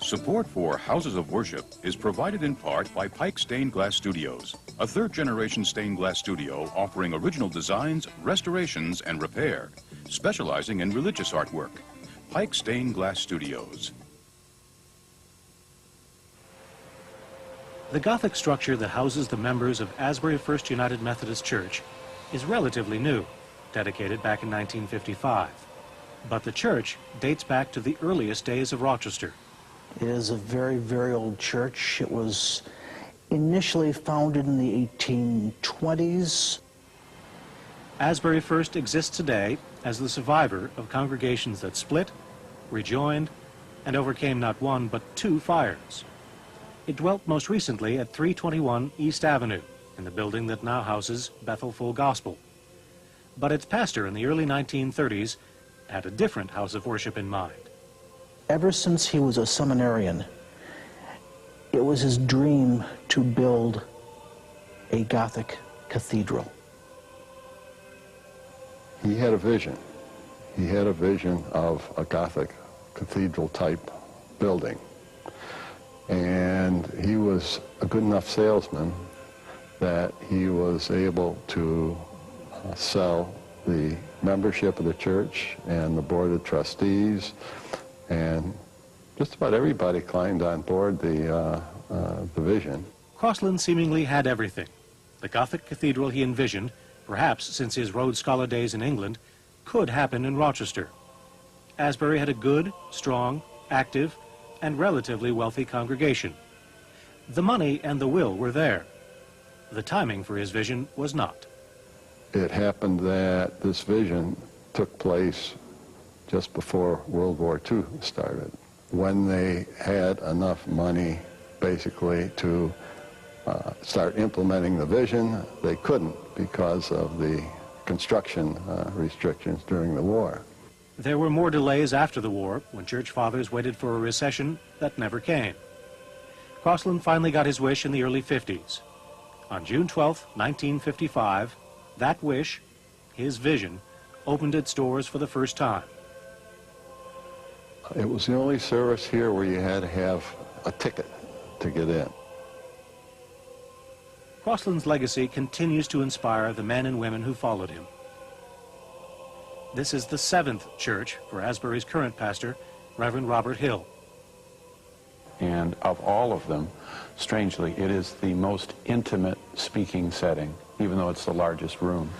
Support for Houses of Worship is provided in part by Pike Stained Glass Studios, a third-generation stained glass studio offering original designs, restorations, and repair, specializing in religious artwork. Pike Stained Glass Studios. The Gothic structure that houses the members of Asbury First United Methodist Church is relatively new, dedicated back in 1955. But the church dates back to the earliest days of Rochester. It is a very, very old church. It was initially founded in the 1820s. Asbury First exists today as the survivor of congregations that split, rejoined, and overcame not one but two fires. It dwelt most recently at 321 East Avenue, in the building that now houses Bethel Full Gospel. But its pastor in the early 1930s had a different house of worship in mind. Ever since he was a seminarian, it was his dream to build a Gothic cathedral. He had a vision. He had a vision of a Gothic cathedral-type building. And he was a good enough salesman that he was able to sell the membership of the church and the board of trustees, and just about everybody climbed on board the vision. Crossland seemingly had everything. The Gothic cathedral he envisioned, perhaps since his Rhodes Scholar days in England, could happen in Rochester. Asbury had a good, strong, active, and relatively wealthy congregation. The money and the will were there. The timing for his vision was not. It happened that this vision took place just before World War II started, when they had enough money basically to start implementing the vision. They couldn't because of the construction restrictions during the war. There were more delays after the war, when church fathers waited for a recession that never came. Crossland finally got his wish in the early 50s. On June 12, 1955, that wish, his vision, opened its doors for the first time. It was the only service here where you had to have a ticket to get in. Crossland's legacy continues to inspire the men and women who followed him. This is the 7th church for Asbury's current pastor, Reverend Robert Hill. And of all of them, strangely, it is the most intimate speaking setting, even though it's the largest room.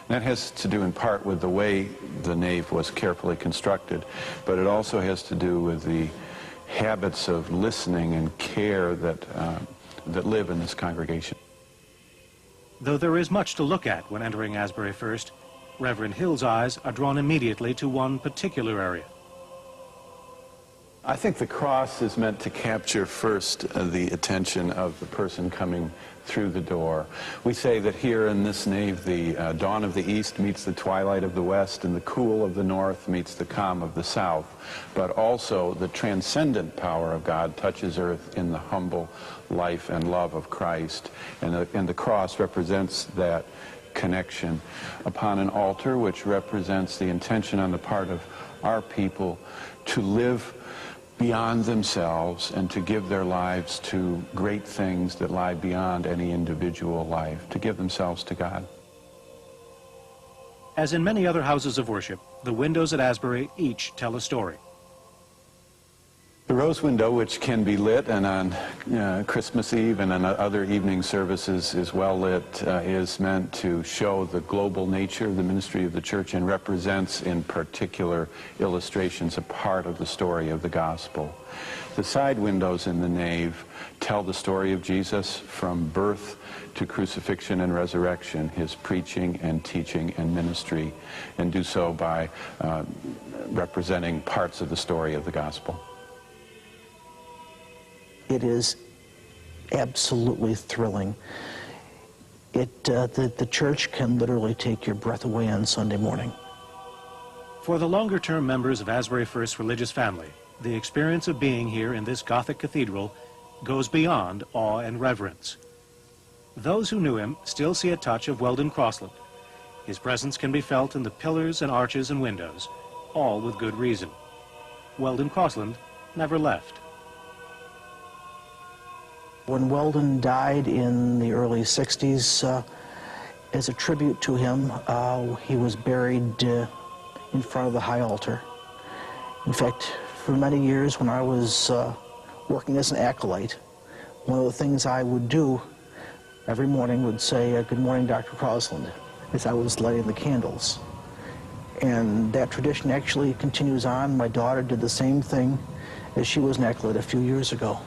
And that has to do in part with the way the nave was carefully constructed, but it also has to do with the habits of listening and care that live in this congregation. Though there is much to look at when entering Asbury First, Reverend Hill's eyes are drawn immediately to one particular area. I think the cross is meant to capture first the attention of the person coming through the door. We say that here in this nave, the dawn of the east meets the twilight of the west, and the cool of the north meets the calm of the south. But also the transcendent power of God touches earth in the humble life and love of Christ. And the cross represents that connection upon an altar, which represents the intention on the part of our people to live beyond themselves and to give their lives to great things that lie beyond any individual life, to give themselves to God. As in many other houses of worship, the windows at Asbury each tell a story. The rose window, which can be lit and on Christmas Eve and on other evening services is well lit, is meant to show the global nature of the ministry of the church and represents in particular illustrations a part of the story of the gospel. The side windows in the nave tell the story of Jesus from birth to crucifixion and resurrection, his preaching and teaching and ministry, and do so by representing parts of the story of the gospel. It is absolutely thrilling. The church can literally take your breath away on Sunday morning. For the longer-term members of Asbury First's religious family, the experience of being here in this Gothic cathedral goes beyond awe and reverence. Those who knew him still see a touch of Weldon Crossland. His presence can be felt in the pillars and arches and windows, all with good reason. Weldon Crossland never left. When Weldon died in the early 60s, as a tribute to him, he was buried in front of the high altar. In fact, for many years when I was working as an acolyte, one of the things I would do every morning would say, "Good morning, Dr. Crosland," as I was lighting the candles. And that tradition actually continues on. My daughter did the same thing as she was an acolyte a few years ago.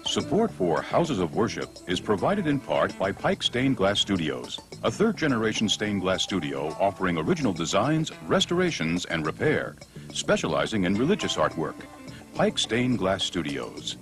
Support for Houses of Worship is provided in part by Pike Stained Glass Studios, a third-generation stained glass studio offering original designs, restorations, and repair, specializing in religious artwork. Pike Stained Glass Studios.